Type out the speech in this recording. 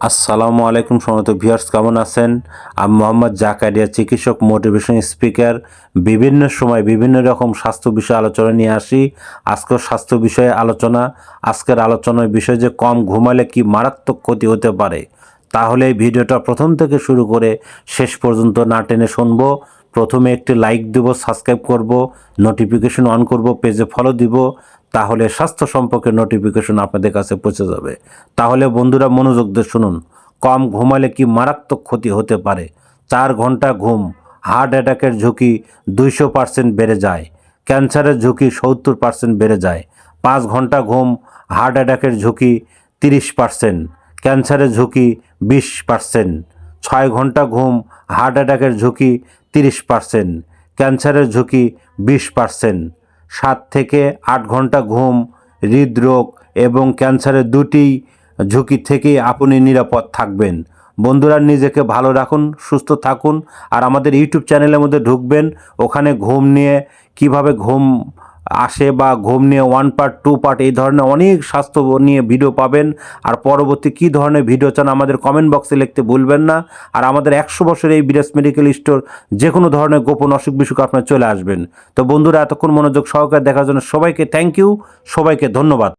আসসালামু আলাইকুম সম্মানিত ভিউয়ার্স, কেমন আছেন? আমি মোহাম্মদ জাকারিয়া, চিকিৎসক, মোটিভেশন স্পিকার। বিভিন্ন সময় বিভিন্ন রকম স্বাস্থ্য বিষয়ে আলোচনা নিয়ে আসি। আজকের স্বাস্থ্য বিষয়ে আলোচনা। আজকের আলোচনার বিষয় যে কম ঘুমালে কি মারাত্মক ক্ষতি হতে পারে। তাহলে এই ভিডিওটা প্রথম থেকে শুরু করে শেষ পর্যন্ত না টেনে শুনবো। প্রথমে একটি লাইক দেব, সাবস্ক্রাইব করব, নোটিফিকেশন অন করব, পেজে ফলো দিব। তাহলে স্বাস্থ্য সম্পর্কে নোটিফিকেশন আপনাদের কাছে পৌঁছে যাবে। তাহলে বন্ধুরা মনোযোগ দিয়ে শুনুন। কম ঘুমালে কি মারাত্মক ক্ষতি হতে পারে। 4 ঘন্টা ঘুম হার্ট অ্যাটাকের ঝুঁকি 200% বেড়ে যায়। ক্যান্সারের ঝুঁকি 70% বেড়ে যায়। 5 ঘন্টা ঘুম হার্ট অ্যাটাকের ঝুঁকি 30%, ক্যান্সারের ঝুঁকি 20%। 6 ঘন্টা ঘুম হার্ট অ্যাটাকের ঝুঁকি 30%, ক্যান্সারের ঝুঁকি 20%। 7 থেকে 8 ঘন্টা ঘুম হৃদরোগ এবং ক্যান্সারের দুটি ঝুঁকি থেকেই আপনি নিরাপদ থাকবেন। বন্ধুরা, নিজেকে ভালো রাখুন, সুস্থ থাকুন। আর আমাদের ইউটিউব চ্যানেলের মধ্যে ঢুকবেন, ওখানে ঘুম নিয়ে কিভাবে ঘুম আসে বা ঘুম নিয়ে 1 পার্ট 2 পার্ট এই ধরনের অনেক স্বাস্থ্য নিয়ে ভিডিও পাবেন। আর পরবর্তী কী ধরনের ভিডিও চান আমাদের কমেন্ট বক্সে লিখতে ভুলবেন না। আর আমাদের 100 বছরের এই বিরাজ মেডিকেল স্টোর, যে কোনো ধরনের গোপন অসুখ বিসুখ আপনার চলে আসবেন। তো বন্ধুরা, এতক্ষণ মনোযোগ সহকারে দেখার জন্য সবাইকে থ্যাংক ইউ, সবাইকে ধন্যবাদ।